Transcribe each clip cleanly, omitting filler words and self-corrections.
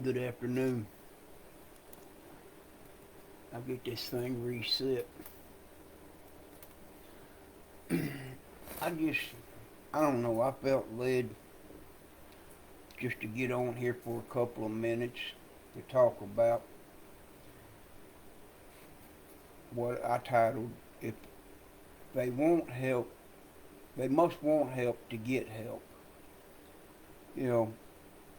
Good afternoon. I'll get this thing reset. I just, I don't know, I felt led just to get on here for a couple of minutes to talk about what I titled, If They Want Help, They Must Want Help to Get Help. You know,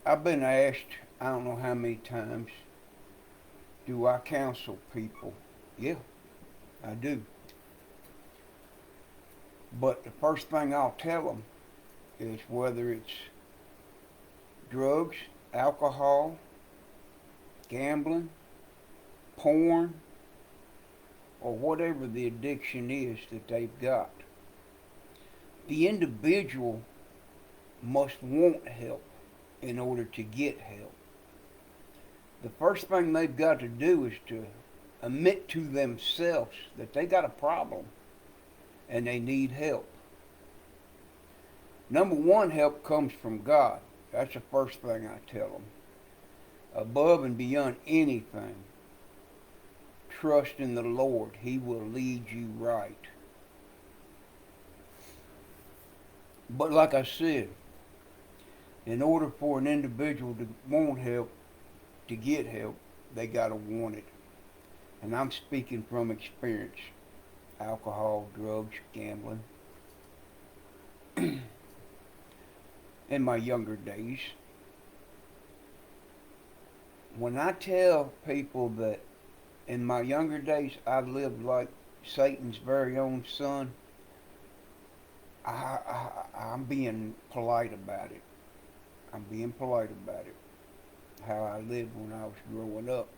I've been asked, I don't know how many times, do I counsel people? Yeah, I do. But the first thing I'll tell them is whether it's drugs, alcohol, gambling, porn, or whatever the addiction is that they've got. The individual must want help in order to get help. The first thing they've got to do is to admit to themselves that they got a problem and they need help. Number one, help comes from God. That's the first thing I tell them. Above and beyond anything, trust in the Lord. He will lead you right. But like I said, in order for an individual to want help, to get help, they got to want it. And I'm speaking from experience. Alcohol, drugs, gambling. In my younger days, when I tell people that in my younger days I lived like Satan's very own son, I'm being polite about it. I'm being polite about it. How I lived when I was growing up.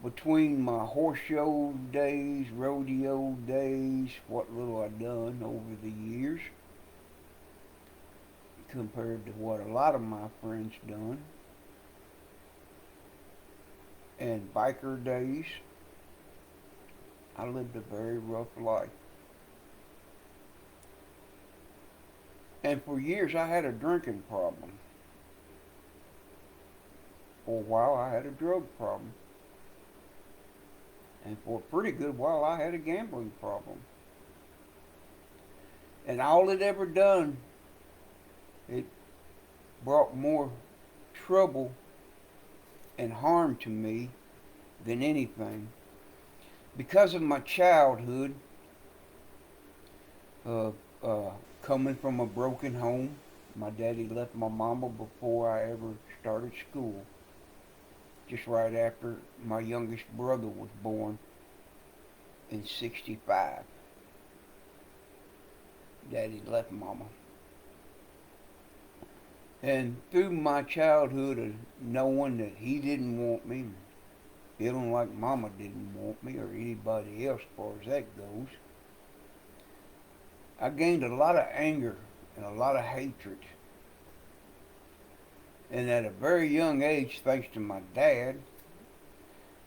Between my horse show days, rodeo days, what little I done over the years, compared to what a lot of my friends done, and biker days, I lived a very rough life. And for years I had a drinking problem. For a while I had a drug problem. And for a pretty good while I had a gambling problem. And all it ever done, it brought more trouble and harm to me than anything. Because of my childhood, uh, uh, coming from a broken home, my daddy left my mama before I ever started school. Just right after my youngest brother was born in '65. Daddy left mama. And through my childhood of knowing that he didn't want me, feeling like mama didn't want me or anybody else as far as that goes, I gained a lot of anger and a lot of hatred. And at a very young age, thanks to my dad,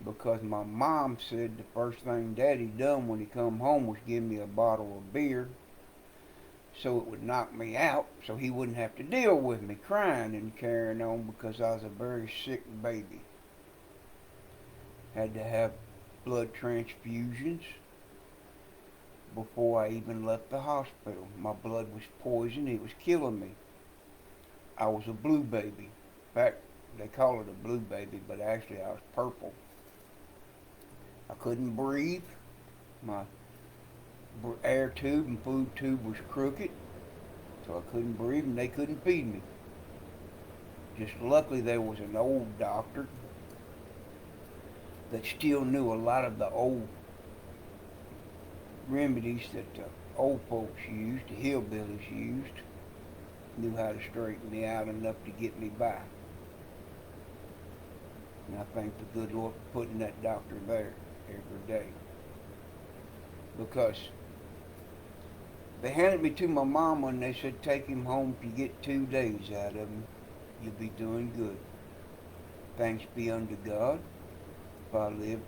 because my mom said the first thing Daddy done when he come home was give me a bottle of beer so it would knock me out so he wouldn't have to deal with me crying and carrying on because I was a very sick baby. Had to have blood transfusions before I even left the hospital. My blood was poisoned. It was killing me. I was a blue baby. In fact, they call it a blue baby, but actually I was purple. I couldn't breathe. My air tube and food tube was crooked, so I couldn't breathe and they couldn't feed me. Just luckily there was an old doctor that still knew a lot of the old remedies that the old folks used, the hillbillies used, knew how to straighten me out enough to get me by. And I thank the good Lord for putting that doctor there every day. Because they handed me to my mama and they said, take him home. If you get 2 days out of him, you'll be doing good. Thanks be unto God. If I live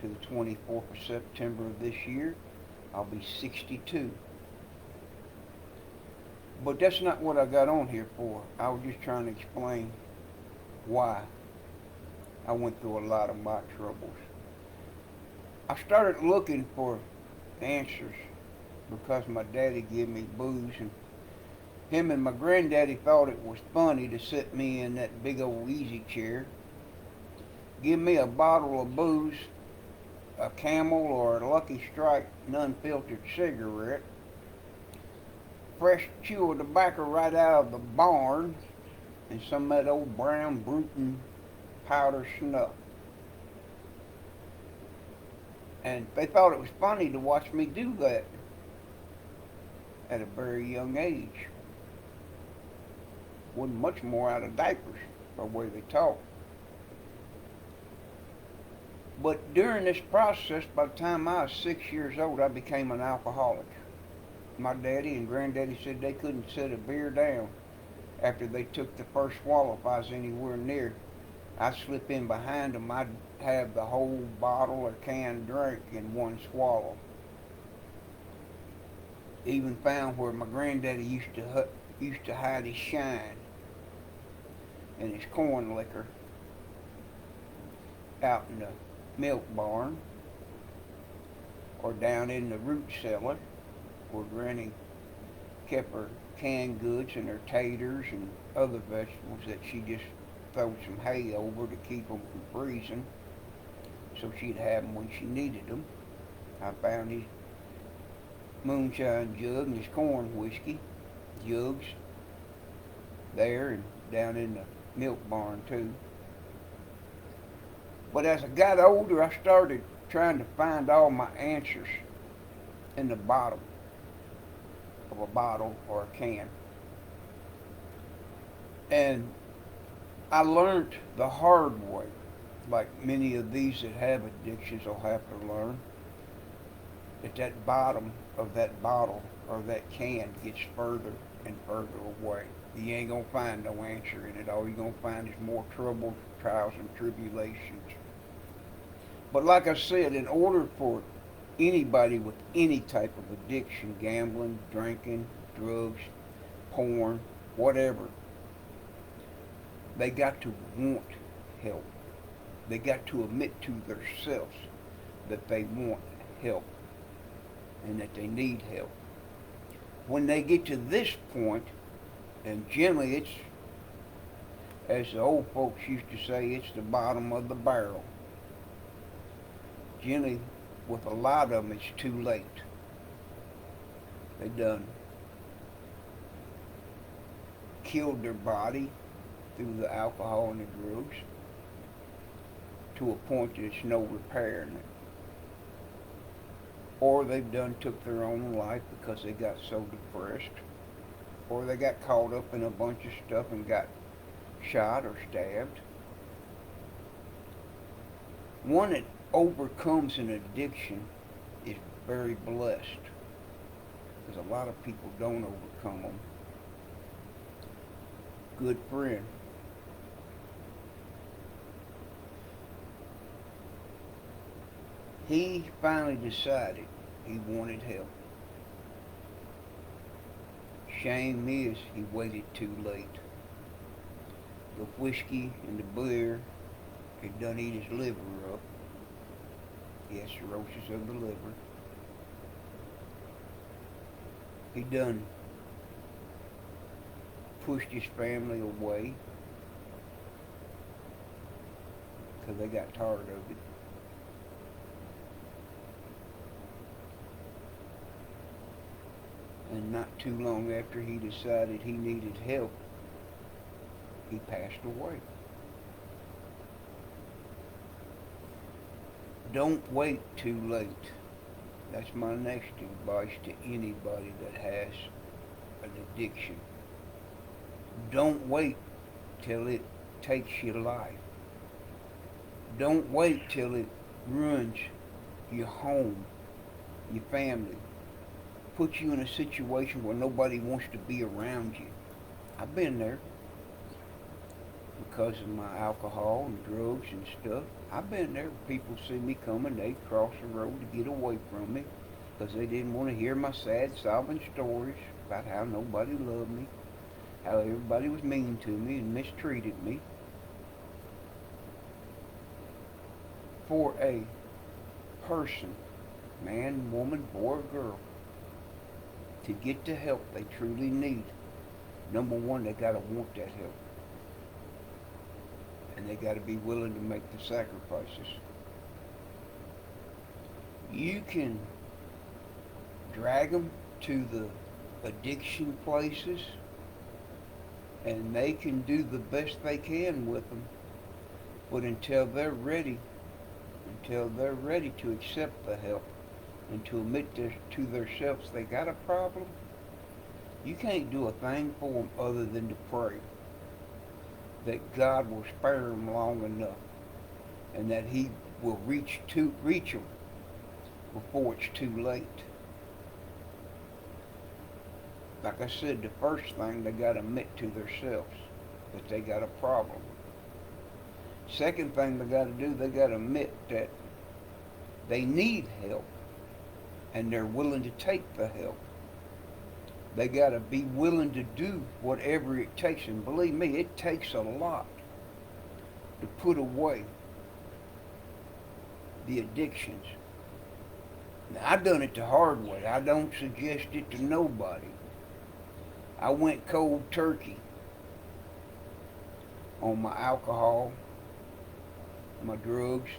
to the 24th of September of this year, I'll be 62. But that's not what I got on here for. I was just trying to explain why I went through a lot of my troubles. I started looking for answers because my daddy gave me booze, and him and my granddaddy thought it was funny to sit me in that big old easy chair, give me a bottle of booze, a Camel or a Lucky Strike non-filtered cigarette, fresh chew of tobacco right out of the barn, and some of that old brown Bruton powder snuff. And they thought it was funny to watch me do that at a very young age. Wasn't much more out of diapers, by the way they talk. But during this process, by the time I was 6 years old, I became an alcoholic. My daddy and granddaddy said they couldn't set a beer down after they took the first swallow if I was anywhere near. I'd slip in behind them. I'd have the whole bottle or canned drink in one swallow. Even found where my granddaddy used to hide his shine and his corn liquor out in the milk barn or down in the root cellar where Granny kept her canned goods and her taters and other vegetables that she just throwed some hay over to keep them from freezing so she'd have them when she needed them. I found his moonshine jug and his corn whiskey jugs there and down in the milk barn too. But as I got older, I started trying to find all my answers in the bottom of a bottle or a can. And I learned the hard way, like many of these that have addictions will have to learn, that bottom of that bottle or that can gets further and further away. You ain't gonna find no answer in it. All you're gonna find is more trouble, trials, and tribulations. But like I said, in order for anybody with any type of addiction, gambling, drinking, drugs, porn, whatever, they got to want help. They got to admit to themselves that they want help and that they need help. When they get to this point, and generally it's, as the old folks used to say, it's the bottom of the barrel. Generally, with a lot of them, it's too late. They done killed their body through the alcohol and the drugs to a point that it's no repairing it. Or they've done took their own life because they got so depressed. Or they got caught up in a bunch of stuff and got shot or stabbed. One that overcomes an addiction is very blessed, because a lot of people don't overcome them. Good friend. He finally decided he wanted help. Shame is he waited too late. The whiskey and the beer had done eat his liver up. He had cirrhosis of the liver. He done pushed his family away because they got tired of it. And not too long after he decided he needed help, he passed away. Don't wait too late. That's my next advice to anybody that has an addiction. Don't wait till it takes your life. Don't wait till it ruins your home, your family, puts you in a situation where nobody wants to be around you. I've been there because of my alcohol and drugs and stuff. I've been there. People see me coming, they'd cross the road to get away from me because they didn't want to hear my sad, sobbing stories about how nobody loved me, how everybody was mean to me and mistreated me. for a person, man, woman, boy, or girl, to get the help they truly need, number one, they gotta want that help. And they gotta be willing to make the sacrifices. You can drag them to the addiction places, and they can do the best they can with them. But until they're ready to accept the help and to admit to themselves they got a problem, you can't do a thing for them other than to pray that God will spare them long enough and that He will reach them before it's too late. Like I said, the first thing, they got to admit to themselves that they got a problem. Second thing they got to do, they got to admit that they need help and they're willing to take the help. They got to be willing to do whatever it takes. And believe me, it takes a lot to put away the addictions. Now, I've done it the hard way. I don't suggest it to nobody. I went cold turkey on my alcohol, my drugs,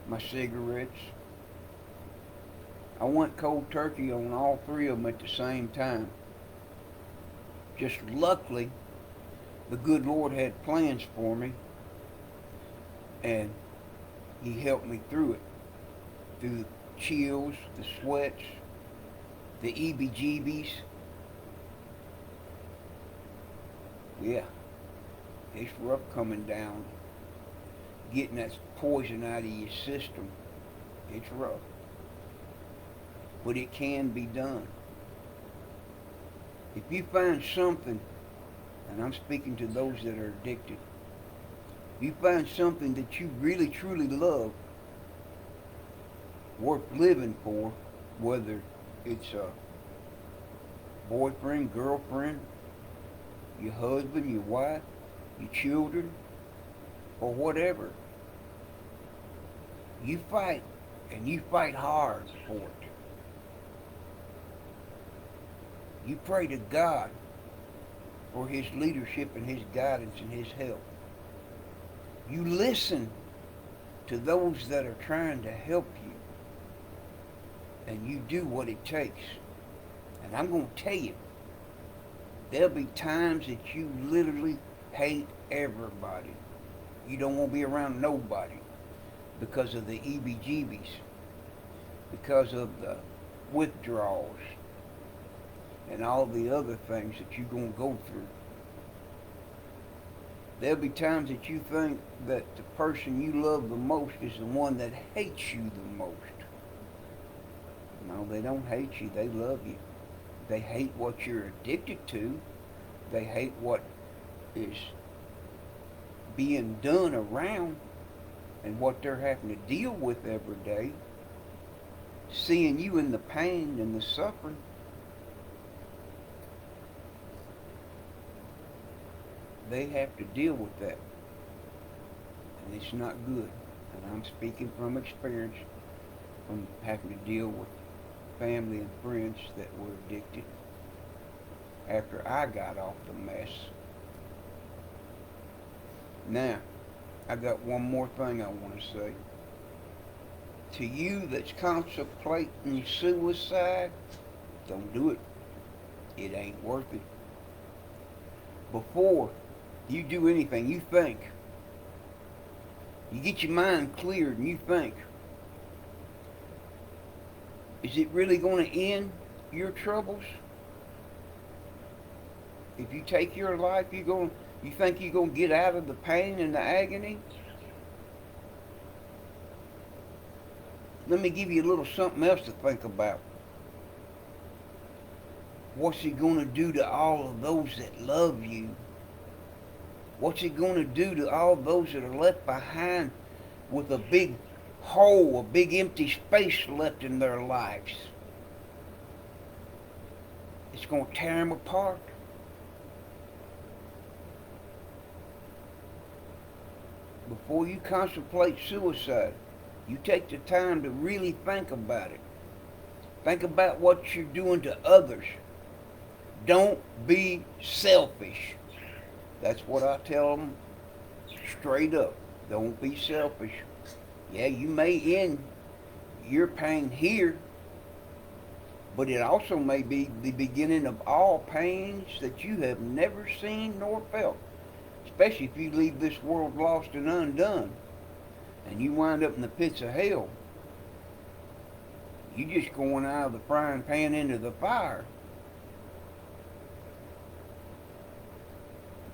my cigarettes. I went cold turkey on all three of them at the same time. Just luckily, the good Lord had plans for me, and He helped me through it. Through the chills, the sweats, the EBGBs. Yeah, it's rough coming down, getting that poison out of your system. It's rough. But it can be done. If you find something, and I'm speaking to those that are addicted, if you find something that you really truly love, worth living for, whether it's a boyfriend, girlfriend, your husband, your wife, your children, or whatever, you fight, and you fight hard for it. You pray to God for His leadership and His guidance and His help. You listen to those that are trying to help you, and you do what it takes. And I'm going to tell you, there'll be times that you literally hate everybody. You don't want to be around nobody because of the EBGBs, because of the withdrawals, and all the other things that you're going to go through. There'll be times that you think that the person you love the most is the one that hates you the most. No, they don't hate you. They love you. They hate what you're addicted to. They hate what is being done around and what they're having to deal with every day. Seeing you in the pain and the suffering. They have to deal with that. And it's not good. And I'm speaking from experience, from having to deal with family and friends that were addicted after I got off the mess. Now, I got one more thing I want to say. To you that's contemplating suicide, don't do it. It ain't worth it. Before you do anything, you think. You get your mind cleared and you think, is it really going to end your troubles? If you take your life, you think you're going to get out of the pain and the agony? Let me give you a little something else to think about. What's it going to do to all of those that love you? What's it going to do to all those that are left behind with a big hole, a big empty space left in their lives? It's going to tear them apart. Before you contemplate suicide, You take the time to really think about it. Think about what you're doing to others. Don't be selfish. That's what I tell them straight up. Don't be selfish. Yeah, you may end your pain here, but it also may be the beginning of all pains that you have never seen nor felt. Especially if you leave this world lost and undone and you wind up in the pits of hell. You just going out of the frying pan into the fire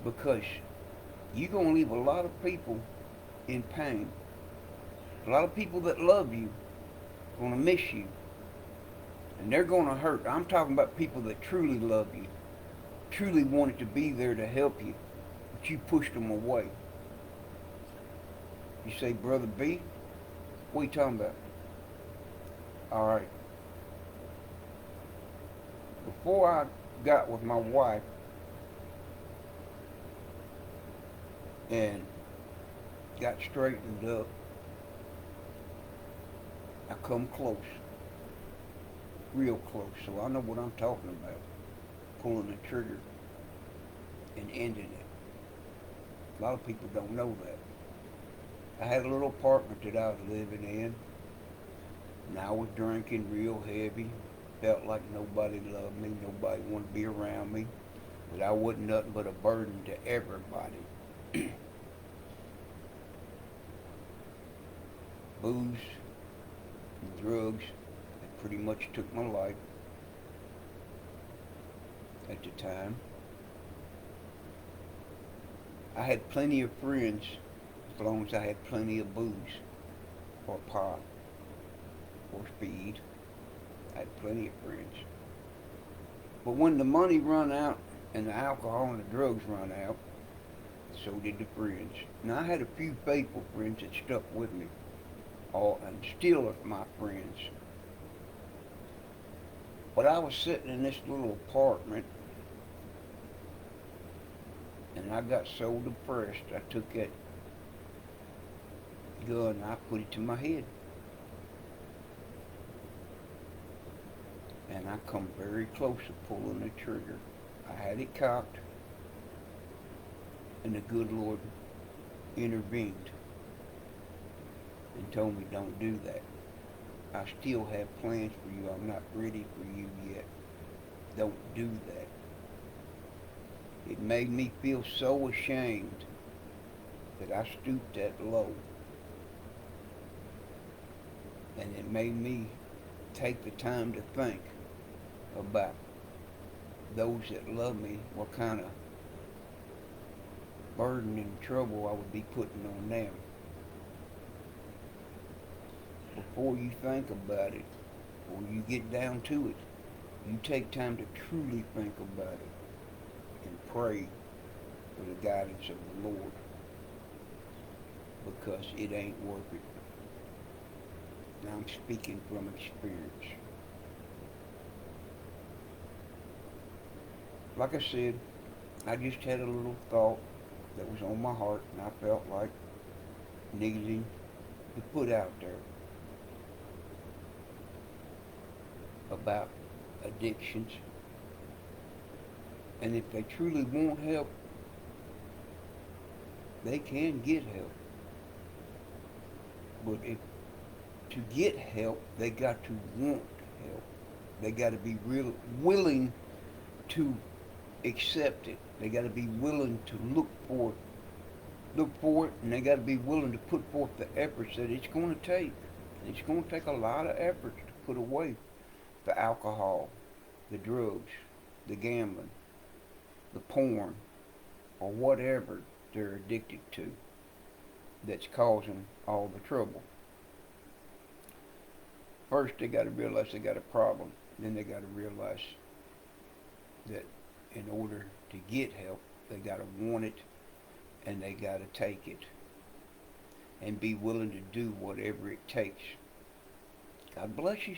because you're going to leave a lot of people in pain. A lot of people that love you going to miss you and they're going to hurt. I'm talking about people that truly love you, truly wanted to be there to help you, but you pushed them away. You say, Brother B, what are you talking about? All right. Before I got with my wife and got straightened up, I come close, real close, so I know what I'm talking about. Pulling the trigger and ending it. A lot of people don't know that. I had a little apartment that I was living in, and I was drinking real heavy. Felt like nobody loved me, nobody wanted to be around me, that I wasn't nothing but a burden to everybody. Booze and drugs that pretty much took my life at the time. I had plenty of friends as long as I had plenty of booze or pot or speed. I had plenty of friends. But when the money run out and the alcohol and the drugs run out, so did the friends. Now I had a few faithful friends that stuck with me, all and still are my friends. But I was sitting in this little apartment and I got so depressed I took that gun and I put it to my head. And I come very close to pulling the trigger. I had it cocked, and the good Lord intervened and told me, don't do that. I still have plans for you. I'm not ready for you yet. Don't do that. It made me feel so ashamed that I stooped that low. And it made me take the time to think about those that love me, what kind of burden and trouble I would be putting on them. Before you think about it, or you get down to it, you take time to truly think about it and pray for the guidance of the Lord, because it ain't worth it. Now I'm speaking from experience. Like I said, I just had a little thought that was on my heart, and I felt like needing to put out there about addictions. And if they truly want help, they can get help. But if to get help, they got to want help. They got to be real willing to accept it. They got to be willing to look for it, and they got to be willing to put forth the efforts that it's going to take. And it's going to take a lot of efforts to put away the alcohol, the drugs, the gambling, the porn, or whatever they're addicted to that's causing all the trouble. First, they got to realize they got a problem. Then they got to realize that in order to get help, they got to want it, and they got to take it, and be willing to do whatever it takes. God bless you.